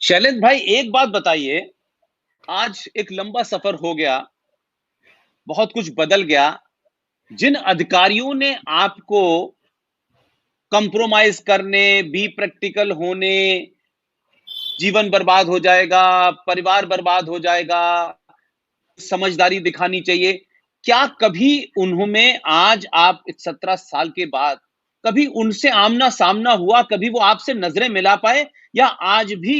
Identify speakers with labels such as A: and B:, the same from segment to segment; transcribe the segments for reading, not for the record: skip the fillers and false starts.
A: शैलेंद्र भाई, एक बात बताइए। आज एक लंबा सफर हो गया, बहुत कुछ बदल गया। जिन अधिकारियों ने आपको कंप्रोमाइज करने, बी प्रैक्टिकल होने, जीवन बर्बाद हो जाएगा, परिवार बर्बाद हो जाएगा, समझदारी दिखानी चाहिए, क्या कभी उन्होंने, आज आप 17 साल के बाद, कभी उनसे आमना सामना हुआ? कभी वो आपसे नजरें मिला पाए, या आज भी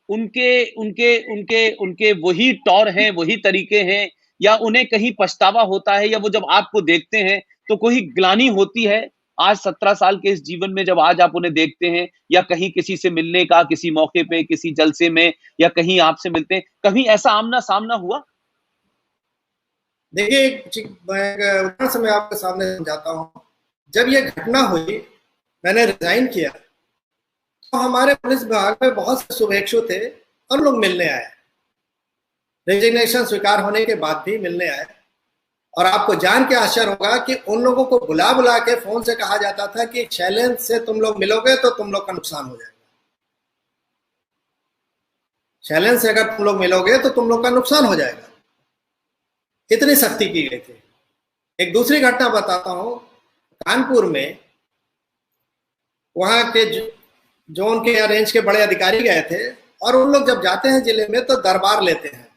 A: उनके उनके उनके उनके वही तौर हैं, वही तरीके हैं, या उन्हें कहीं पछतावा होता है, या वो जब आपको देखते हैं तो कोई ग्लानि होती है? आज 17 साल के इस जीवन में जब आज आप उन्हें देखते हैं, या कहीं किसी से मिलने का, किसी मौके पे, किसी जलसे में, या कहीं आपसे मिलते हैं, कभी ऐसा आमना सामना हुआ?
B: देखिए, मैं उदाहरण से मैं आपके सामने समझाता हूँ। जब ये घटना हुई, मैंने रिजाइन किया, तो हमारे पुलिस विभाग में बहुत से शुभेच्छु थे और लोग मिलने आए। रेजिग्नेशन स्वीकार होने के बाद भी मिलने आए। और आपको जान के आश्चर्य होगा कि उन लोगों को बुला बुला के फोन से कहा जाता था कि शैलेंद्र से तुम लोग मिलोगे तो तुम लोग का नुकसान हो जाएगा, शैलेंद्र से अगर तुम लोग मिलोगे तो तुम लोग का नुकसान हो जाएगा। इतनी सख्ती की गई थी। एक दूसरी घटना बताता हूं। कानपुर में वहां के जोन के या रेंज के बड़े अधिकारी गए थे, और उन लोग जब जाते हैं जिले में तो दरबार लेते हैं।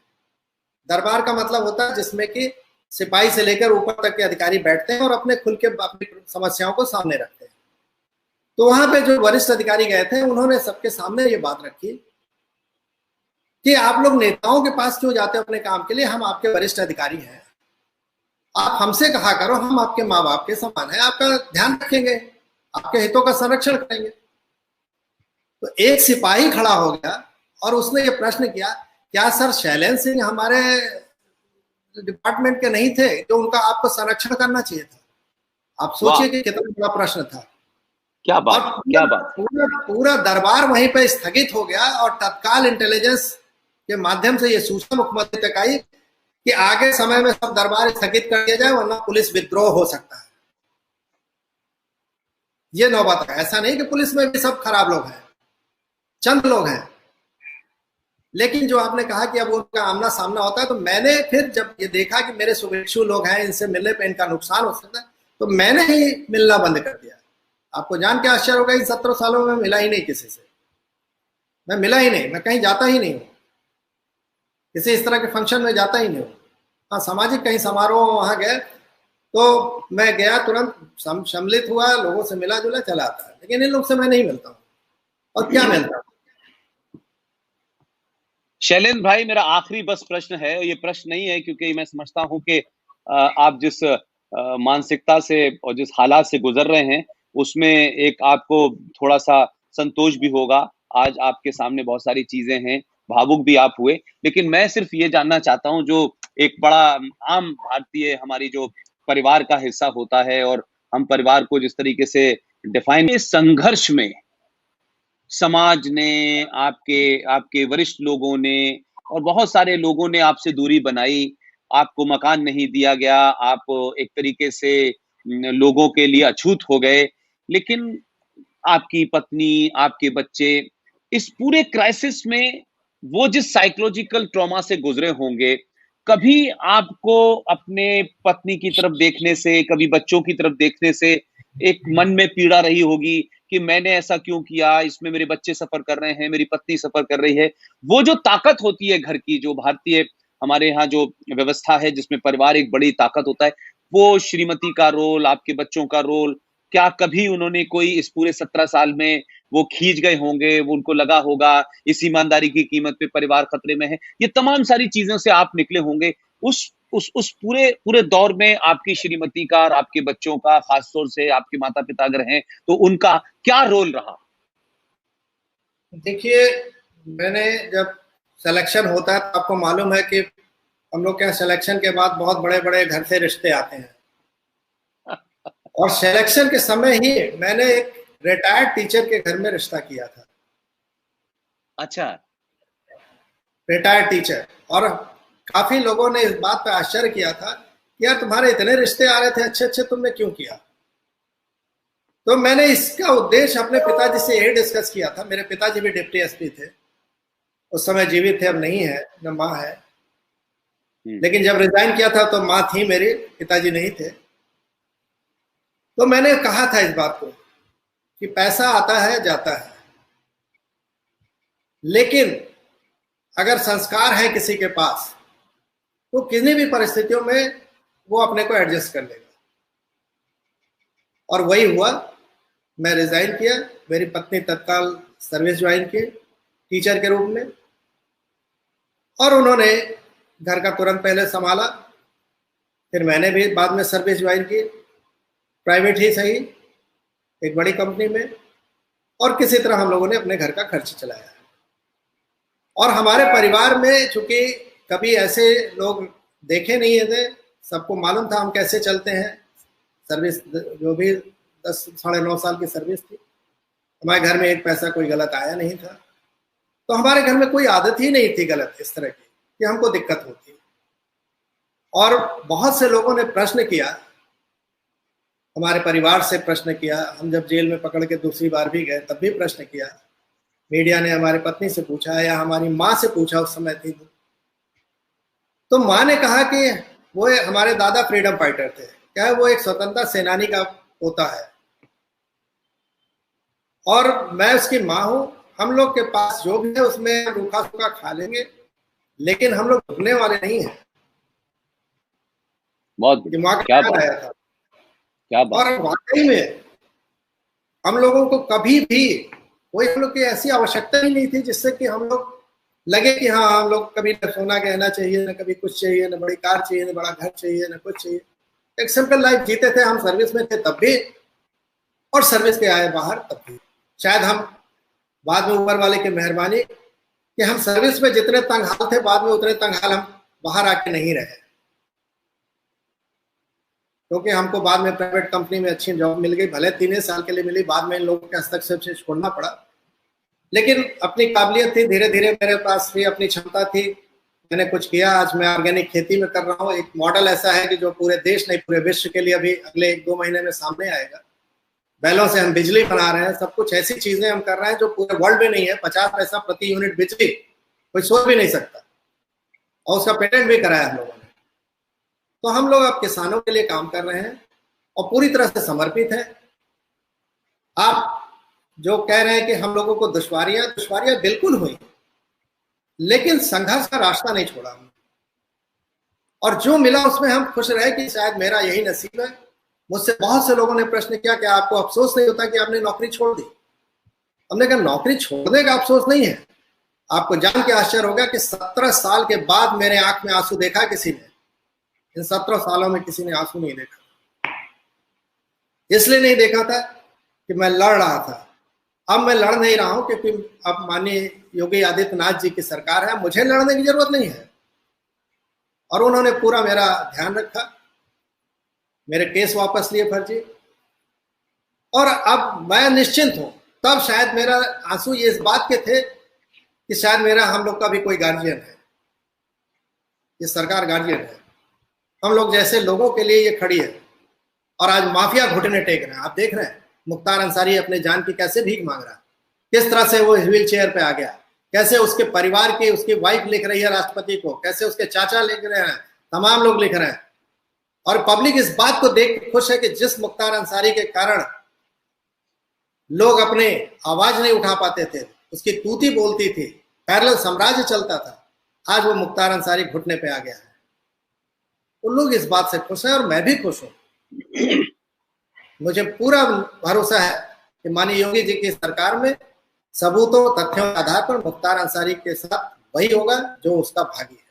B: दरबार का मतलब होता है जिसमें कि सिपाही से लेकर ऊपर तक के अधिकारी बैठते हैं और अपने खुल के अपनी समस्याओं को सामने रखते हैं। तो वहां पे जो वरिष्ठ अधिकारी गए थे, उन्होंने सबके सामने ये बात रखी कि आप लोग नेताओं के पास क्यों जाते हो अपने काम के लिए, हम आपके वरिष्ठ अधिकारी हैं, आप हमसे कहा करो, हम आपके माँ बाप के समान हैं, आपका ध्यान रखेंगे, आपके हितों का संरक्षण करेंगे। तो एक सिपाही खड़ा हो गया और उसने ये प्रश्न किया, क्या सर शैलेंद्र सिंह हमारे डिपार्टमेंट के नहीं थे जो उनका आपको संरक्षण करना चाहिए था? आप सोचिए कि कितना बड़ा प्रश्न था।
A: क्या बात,
B: और
A: क्या बात।
B: पूरा दरबार वहीं पे स्थगित हो गया, और तत्काल इंटेलिजेंस के माध्यम से ये सूचना मुख्यमंत्री तक आई कि आगे समय में सब दरबार स्थगित कर दिया जाए, वरना पुलिस विद्रोह हो सकता है। ये नौबत है। ऐसा नहीं कि पुलिस में भी सब खराब लोग हैं, चंद लोग हैं। लेकिन जो आपने कहा कि अब उनका आमना सामना होता है, तो मैंने फिर जब ये देखा कि मेरे शुभेच्छु लोग हैं, इनसे मिलने पे इनका नुकसान हो सकता है, तो मैंने ही मिलना बंद कर दिया। आपको जान के आश्चर्य होगा, इन 17 सालों में मिला ही नहीं किसी से। मैं मिला ही नहीं, मैं कहीं जाता ही नहीं हूँ, किसी इस तरह के फंक्शन में जाता ही नहीं हूँ। हाँ, सामाजिक कहीं समारोह वहां गए तो मैं गया, तुरंत सम्मिलित हुआ, लोगों से मिला जुला, चला आता है। लेकिन इन लोग से मैं नहीं मिलता हूँ, और क्या मिलता हूँ।
A: शैलेंद्र भाई, मेरा आखिरी बस प्रश्न है, ये प्रश्न नहीं है, क्योंकि मैं समझता हूं कि आप जिस मानसिकता से और जिस हालात से गुजर रहे हैं, उसमें एक आपको थोड़ा सा संतोष भी होगा। आज आपके सामने बहुत सारी चीजें हैं, भावुक भी आप हुए, लेकिन मैं सिर्फ ये जानना चाहता हूं, जो एक बड़ा आम भारतीय हमारी जो परिवार का हिस्सा होता है, और हम परिवार को जिस तरीके से डिफाइन, इस संघर्ष में समाज ने, आपके आपके वरिष्ठ लोगों ने और बहुत सारे लोगों ने आपसे दूरी बनाई, आपको मकान नहीं दिया गया, आप एक तरीके से लोगों के लिए अछूत हो गए। लेकिन आपकी पत्नी, आपके बच्चे, इस पूरे क्राइसिस में वो जिस साइकोलॉजिकल ट्रॉमा से गुजरे होंगे, कभी आपको अपने पत्नी की तरफ देखने से, कभी बच्चों की तरफ देखने से एक मन में पीड़ा रही होगी कि मैंने ऐसा क्यों किया, इसमें मेरे बच्चे सफर कर रहे हैं, मेरी पत्नी सफर कर रही है। वो जो ताकत होती है घर की, जो भारतीय हमारे यहाँ जो व्यवस्था है, जिसमें परिवार एक बड़ी ताकत होता है, वो श्रीमती का रोल, आपके बच्चों का रोल, क्या कभी उन्होंने कोई इस पूरे 17 साल में वो खींच गए होंगे, वो उनको लगा होगा इस ईमानदारी की कीमत पे परिवार खतरे में है, ये तमाम सारी चीजों से आप निकले होंगे। उस पूरे पूरे दौर में आपकी श्रीमती का और आपके बच्चों का, खासतौर से आपके माता पिता अगर हैं तो उनका क्या रोल रहा?
B: देखिए, मैंने जब सिलेक्शन होता है तो आपको मालूम है कि हम लोग के यहाँ सिलेक्शन के बाद बहुत बड़े बड़े घर से रिश्ते आते हैं, और सिलेक्शन के समय ही मैंने एक रिटायर्ड टीचर के घर में रिश्ता किया था।
A: अच्छा।
B: Retired teacher. और काफी लोगों ने इस बात पर आश्चर्य किया था कि यार तुम्हारे इतने रिश्ते आ रहे थे अच्छे अच्छे, तुमने क्यों किया? तो मैंने इसका उद्देश्य अपने पिताजी से यही डिस्कस किया था। मेरे पिताजी भी डिप्टी एसपी थे। उस समय जीवित थे, अब नहीं है, न माँ है। लेकिन जब रिजाइन किया था तो माँ थी मेरी, पिताजी नहीं थे। तो मैंने कहा था इस बात को कि पैसा आता है जाता है, लेकिन अगर संस्कार है किसी के पास तो किसी भी परिस्थितियों में वो अपने को एडजस्ट कर लेगा। और वही हुआ। मैं रिजाइन किया, मेरी पत्नी तत्काल सर्विस ज्वाइन की टीचर के रूप में, और उन्होंने घर का तुरंत पहले संभाला। फिर मैंने भी बाद में सर्विस ज्वाइन की, प्राइवेट ही सही, एक बड़ी कंपनी में, और किसी तरह हम लोगों ने अपने घर का खर्च चलाया। और हमारे परिवार में चूंकि कभी ऐसे लोग देखे नहीं थे, सबको मालूम था हम कैसे चलते हैं। सर्विस जो भी 10 साढ़े 9 साल की सर्विस थी, हमारे घर में एक पैसा कोई गलत आया नहीं था। तो हमारे घर में कोई आदत ही नहीं थी गलत इस तरह की कि हमको दिक्कत होती। और बहुत से लोगों ने प्रश्न किया, हमारे परिवार से प्रश्न किया, हम जब जेल में पकड़ के दूसरी बार भी गए तब भी प्रश्न किया। मीडिया ने हमारी पत्नी से पूछा या हमारी माँ से पूछा, उस समय थी तो माँ ने कहा कि वो हमारे दादा फ्रीडम फाइटर थे, क्या वो एक स्वतंत्रता सेनानी का पोता है और मैं उसकी माँ हूं। हम लोग के पास जो भी है उसमें रूखा सूखा खा लेंगे, लेकिन हम लोग झुकने वाले नहीं हैं।
A: बहुत
B: दिमाग में
A: क्या
B: आया था।
A: क्या बात।
B: और वाकई में हम लोगों को कभी भी कोई हम लोग की ऐसी आवश्यकता ही नहीं थी जिससे कि हम लोग लगे कि हाँ हम लोग कभी न सोना गहना चाहिए, न कभी कुछ चाहिए, न बड़ी कार चाहिए, न बड़ा घर चाहिए, न कुछ चाहिए। एक सिंपल लाइफ जीते थे। हम सर्विस में थे तब भी और सर्विस के आए बाहर तब भी। शायद हम बाद में ऊपर वाले की मेहरबानी कि हम सर्विस में जितने तंगहाल थे, बाद में उतने तंगहाल हम बाहर आके नहीं रहे, क्योंकि हमको बाद में प्राइवेट कंपनी में अच्छी जॉब मिल गई। भले 3 साल के लिए मिली, बाद में इन लोगों के हस्तक्षेप से छोड़ना पड़ा, लेकिन अपनी काबिलियत थी, धीरे धीरे मेरे पास भी अपनी क्षमता थी, मैंने कुछ किया। आज मैं ऑर्गेनिक खेती में कर रहा हूँ। एक मॉडल ऐसा है कि जो पूरे देश नहीं पूरे विश्व के लिए अभी अगले 1-2 महीने में सामने आएगा। बैलों से हम बिजली बना रहे हैं, सब कुछ ऐसी चीजें हम कर रहे हैं जो पूरे वर्ल्ड में नहीं है। 50 पैसा प्रति यूनिट बिजली कोई सोच भी नहीं सकता, और उसका पेटेंट भी कराया हम लोगों ने। तो हम लोग अब किसानों के लिए काम कर रहे हैं और पूरी तरह से समर्पित हैं। आप जो कह रहे हैं कि हम लोगों को दुश्वारियां बिल्कुल हुई, लेकिन संघर्ष का रास्ता नहीं छोड़ा हमने, और जो मिला उसमें हम खुश रहे कि शायद मेरा यही नसीब है। मुझसे बहुत से लोगों ने प्रश्न किया कि आपको अफसोस नहीं होता कि आपने नौकरी छोड़ दी? हमने कहा नौकरी छोड़ने का अफसोस नहीं है। आपको जान के आश्चर्य होगा कि 17 साल के बाद मेरे आंख में आंसू देखा किसी ने? इन 17 सालों में किसी ने आंसू नहीं देखा। इसलिए नहीं देखा था कि मैं लड़ रहा था। अब मैं लड़ नहीं रहा हूं क्योंकि अब माननीय योगी आदित्यनाथ जी की सरकार है, मुझे लड़ने की जरूरत नहीं है। और उन्होंने पूरा मेरा ध्यान रखा, मेरे केस वापस लिए फर्जी, और अब मैं निश्चिंत हूं। तब शायद मेरा आंसू ये इस बात के थे कि शायद मेरा हम लोग का भी कोई गार्जियन है, ये सरकार गार्जियन है, हम लोग जैसे लोगों के लिए ये खड़ी है। और आज माफिया घुटने टेक रहे हैं। आप देख रहे हैं मुख्तार अंसारी अपने जान की कैसे भीख मांग रहा है, किस तरह से वो व्हील चेयर पे आ गया, कैसे उसके परिवार की उसकी वाइफ लिख रही है राष्ट्रपति को, कैसे उसके चाचा लिख रहे हैं, तमाम लोग लिख रहे हैं। और पब्लिक इस बात को देख के खुश है कि जिस मुख्तार अंसारी के कारण लोग अपने आवाज नहीं उठा पाते थे, उसकी तूती बोलती थी, पैरेलल साम्राज्य चलता था, आज वो मुख्तार अंसारी घुटने पे आ गया है। तो लोग इस बात से खुश हैं और मैं भी खुश हूं। मुझे पूरा भरोसा है कि माननीय योगी जी की सरकार में सबूतों तथ्यों के आधार पर मुख्तार अंसारी के साथ वही होगा जो उसका भागी है।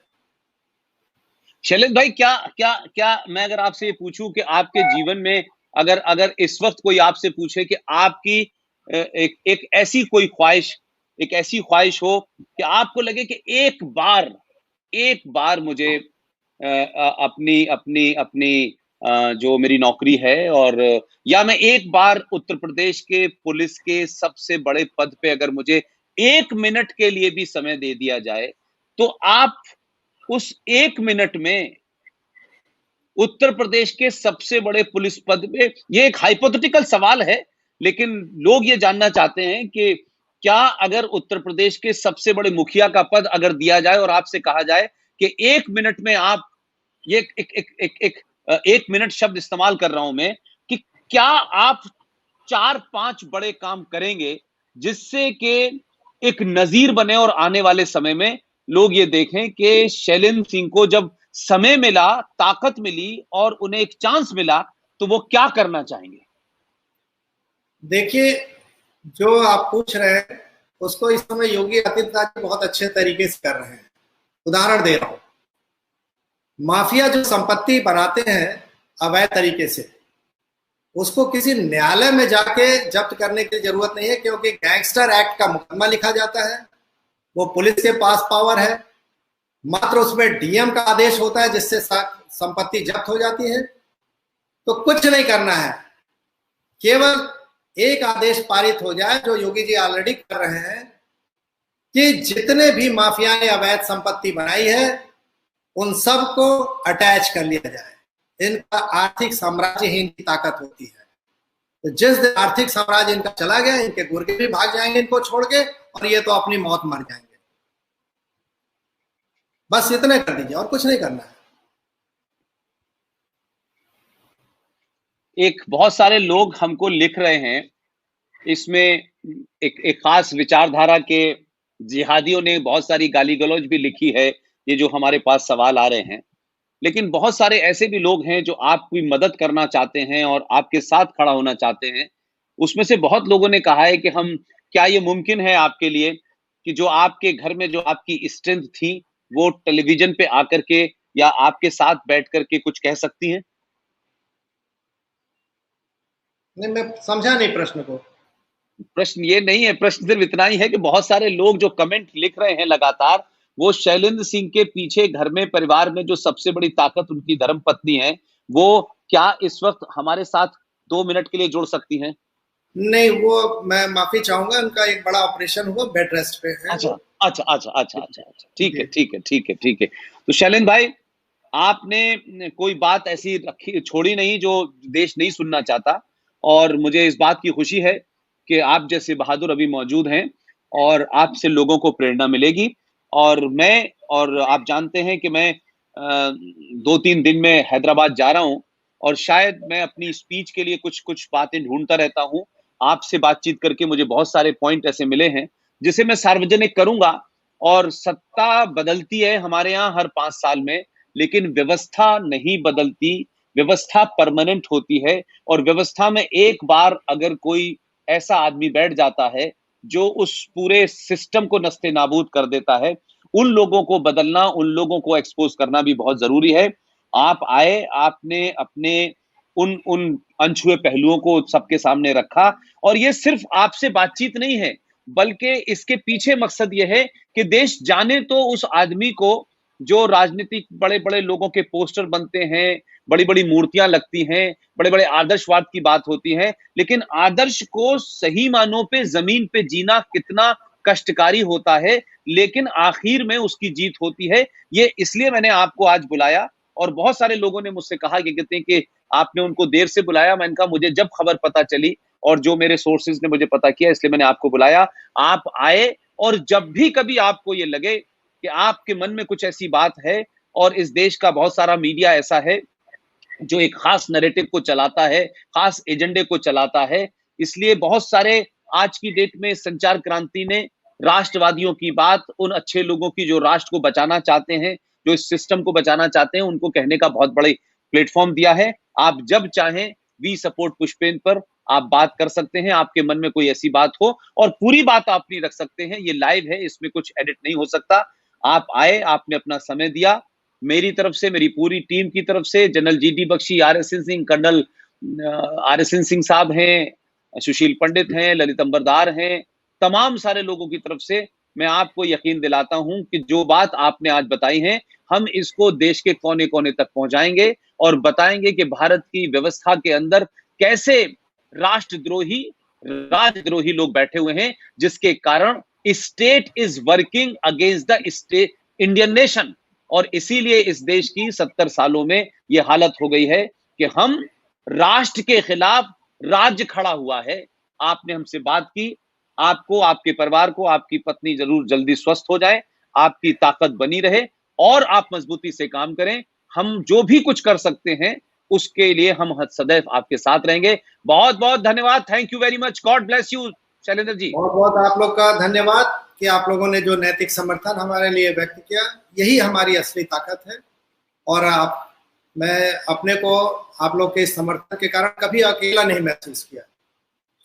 A: शैलेंद्र भाई, क्या क्या क्या मैं अगर आपसे ये पूछूं कि आपके जीवन में अगर इस वक्त कोई आपसे पूछे कि आपकी एक ऐसी कोई ख्वाहिश, एक ऐसी ख्वाहिश हो कि आपको लगे कि एक बार मुझे अपनी अपनी अपनी जो मेरी नौकरी है, और या मैं एक बार उत्तर प्रदेश के पुलिस के सबसे बड़े पद पे अगर मुझे 1 मिनट के लिए भी समय दे दिया जाए, तो आप उस 1 मिनट में उत्तर प्रदेश के सबसे बड़े पुलिस पद पे, ये एक हाइपोथेटिकल सवाल है, लेकिन लोग ये जानना चाहते हैं कि क्या अगर उत्तर प्रदेश के सबसे बड़े मुखिया का पद अगर दिया जाए और आपसे कहा जाए कि 1 मिनट में आप ये एक मिनट शब्द इस्तेमाल कर रहा हूं मैं, कि क्या आप 4-5 बड़े काम करेंगे जिससे कि एक नजीर बने और आने वाले समय में लोग ये देखें कि शैलेंद्र सिंह को जब समय मिला, ताकत मिली और उन्हें एक चांस मिला, तो वो क्या करना चाहेंगे?
B: देखिए, जो आप पूछ रहे हैं उसको इस समय योगी आदित्यनाथ जी बहुत अच्छे तरीके से कर रहे हैं। उदाहरण दे रहा हूं, माफिया जो संपत्ति बनाते हैं अवैध तरीके से, उसको किसी न्यायालय में जाके जब्त करने की जरूरत नहीं है, क्योंकि गैंगस्टर एक्ट का मुकदमा लिखा जाता है, वो पुलिस के पास पावर है, मात्र उसमें डीएम का आदेश होता है जिससे संपत्ति जब्त हो जाती है। तो कुछ नहीं करना है, केवल एक आदेश पारित हो जाए, जो योगी जी ऑलरेडी कर रहे हैं, कि जितने भी माफिया ने अवैध संपत्ति बनाई है उन सबको अटैच कर लिया जाए। इनका आर्थिक साम्राज्य ही इनकी ताकत होती है। तो जिस दिन आर्थिक साम्राज्य इनका चला गया, इनके गुर्गे भी भाग जाएंगे इनको छोड़ के, और ये तो अपनी मौत मर जाएंगे। बस इतना कर दीजिए और कुछ नहीं करना है।
A: एक बहुत सारे लोग हमको लिख रहे हैं, इसमें एक खास विचारधारा के जिहादियों ने बहुत सारी गाली गलौज भी लिखी है, ये जो हमारे पास सवाल आ रहे हैं। लेकिन बहुत सारे ऐसे भी लोग हैं जो आपकी मदद करना चाहते हैं और आपके साथ खड़ा होना चाहते हैं। उसमें से बहुत लोगों ने कहा है कि क्या ये मुमकिन है आपके लिए कि जो आपके घर में जो आपकी स्ट्रेंथ थी, वो टेलीविजन पे आकर के या आपके साथ बैठ कर के कुछ कह सकती हैं?
B: नहीं, मैं समझा नहीं प्रश्न को।
A: प्रश्न ये नहीं है, प्रश्न सिर्फ इतना ही है कि बहुत सारे लोग जो कमेंट लिख रहे हैं लगातार, वो शैलेंद्र सिंह के पीछे घर में, परिवार में जो सबसे बड़ी ताकत उनकी धर्मपत्नी है, वो क्या इस वक्त हमारे साथ 2 मिनट के लिए जुड़ सकती हैं?
B: नहीं, वो मैं माफी चाहूंगा, उनका एक बड़ा ऑपरेशन हुआ, बेड रेस्ट पे है।
A: अच्छा अच्छा अच्छा अच्छा अच्छा अच्छा, ठीक है ठीक है ठीक है ठीक है। तो शैलेंद्र भाई, आपने कोई बात ऐसी रखी छोड़ी नहीं जो देश नहीं सुनना चाहता, और मुझे इस बात की खुशी है कि आप जैसे बहादुर अभी मौजूद हैं और आपसे लोगों को प्रेरणा मिलेगी। और आप जानते हैं कि मैं 2-3 दिन में हैदराबाद जा रहा हूं, और शायद मैं अपनी स्पीच के लिए कुछ कुछ बातें ढूंढता रहता हूं। आपसे बातचीत करके मुझे बहुत सारे पॉइंट ऐसे मिले हैं जिसे मैं सार्वजनिक करूंगा। और सत्ता बदलती है हमारे यहाँ हर 5 साल में, लेकिन व्यवस्था नहीं बदलती। व्यवस्था परमानेंट होती है, और व्यवस्था में एक बार अगर कोई ऐसा आदमी बैठ जाता है जो उस पूरे सिस्टम को नस्ते नाबूद कर देता है, उन लोगों को बदलना, उन लोगों को एक्सपोज करना भी बहुत जरूरी है। आप आए, आपने अपने उन उन अनछुए पहलुओं को सबके सामने रखा, और ये सिर्फ आपसे बातचीत नहीं है, बल्कि इसके पीछे मकसद ये है कि देश जाने तो उस आदमी को जो राजनीतिक बड़े बड़े लोगों के पोस्टर बनते हैं, बड़ी बड़ी मूर्तियां लगती हैं, बड़े बड़े आदर्शवाद की बात होती है, लेकिन आदर्श को सही मानों पे जमीन पे जीना कितना कष्टकारी होता है, लेकिन आखिर में उसकी जीत होती है। ये इसलिए मैंने आपको आज बुलाया। और बहुत सारे लोगों ने मुझसे कहा कि कहते हैं कि आपने उनको देर से बुलाया। मैंने कहा मुझे जब खबर पता चली और जो मेरे सोर्सेज ने मुझे पता किया, इसलिए मैंने आपको बुलाया। आप आए, और जब भी कभी आपको ये लगे कि आपके मन में कुछ ऐसी बात है, और इस देश का बहुत सारा मीडिया ऐसा है जो एक खास नैरेटिव को चलाता है, खास एजेंडे को चलाता है, इसलिए बहुत सारे आज की डेट में संचार क्रांति ने राष्ट्रवादियों की बात, उन अच्छे लोगों की जो राष्ट्र को बचाना चाहते हैं, जो इस सिस्टम को बचाना चाहते हैं, उनको कहने का बहुत बड़े प्लेटफॉर्म दिया है। आप जब चाहें वी सपोर्ट पुष्पेन पर आप बात कर सकते हैं, आपके मन में कोई ऐसी बात हो, और पूरी बात आप नहीं रख सकते हैं। ये लाइव है, इसमें कुछ एडिट नहीं हो सकता। आप आए, आपने अपना समय दिया, मेरी तरफ से, मेरी पूरी टीम की तरफ से, general GD Bakshi, RSN. Singh, colonel RSN. Singh साहब हैं, सुशील पंडित हैं, ललित अंबरदार हैं, तमाम सारे लोगों की तरफ से मैं आपको यकीन दिलाता हूं कि जो बात आपने आज बताई है, हम इसको देश के कोने कोने तक पहुंचाएंगे और बताएंगे कि भारत की व्यवस्था के अंदर कैसे राष्ट्रद्रोही, राजद्रोही लोग बैठे हुए हैं, जिसके कारण state is working against the state Indian nation. और इसीलिए इस देश की 70 सालों में यह हालत हो गई है कि हम राष्ट्र के खिलाफ राज्य खड़ा हुआ है। आपने हमसे बात की, आपको, आपके परिवार को, आपकी पत्नी जरूर जल्दी स्वस्थ हो जाए, आपकी ताकत बनी रहे और आप मजबूती से काम करें। हम जो भी कुछ कर सकते हैं उसके लिए हम सदैव आपके साथ रहेंगे। बहुत बहुत धन्यवाद। Thank you very much. God bless you Shailendra ji.
B: बहुत बहुत आप लोग का धन्यवाद कि आप लोगों ने जो नैतिक समर्थन हमारे लिए व्यक्त किया, यही हमारी असली ताकत है। और मैं अपने को आप लोग के समर्थन के कारण कभी अकेला नहीं महसूस किया,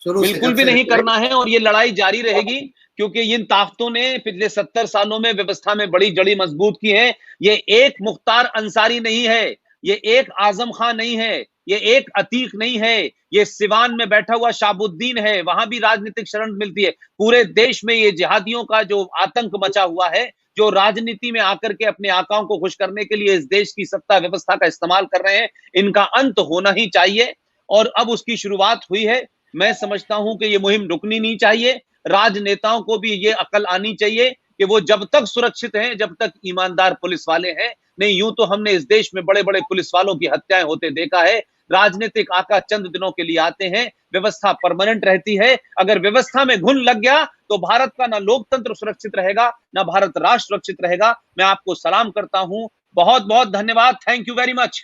B: शुरू से।
A: बिल्कुल भी नहीं करना है और ये लड़ाई जारी रहेगी, क्योंकि इन ताकतों ने पिछले 70 सालों में व्यवस्था में बड़ी जड़ी मजबूत की है। ये एक मुख्तार अंसारी नहीं है, ये एक आजम खान नहीं है, ये एक अतीक नहीं है, ये सिवान में बैठा हुआ शाहबुद्दीन है, वहां भी राजनीतिक शरण मिलती है। पूरे देश में ये जिहादियों का जो आतंक मचा हुआ है, जो राजनीति में आकर के अपने आकाओं को खुश करने के लिए इस देश की सत्ता व्यवस्था का इस्तेमाल कर रहे हैं, इनका अंत होना ही चाहिए। और अब उसकी शुरुआत हुई है। मैं समझता हूं कि ये मुहिम रुकनी नहीं चाहिए। राजनेताओं को भी ये अकल आनी चाहिए कि वो जब तक सुरक्षित हैं, जब तक ईमानदार पुलिस वाले हैं। नहीं, यूं तो हमने इस देश में बड़े बड़े पुलिस वालों की हत्याएं होते देखा है। राजनीतिक आका चंद दिनों के लिए आते हैं, व्यवस्था परमानेंट रहती है। अगर व्यवस्था में घुन लग गया तो भारत का ना लोकतंत्र सुरक्षित रहेगा, ना भारत राष्ट्र सुरक्षित रहेगा। मैं आपको सलाम करता हूं। बहुत बहुत धन्यवाद। Thank you very much.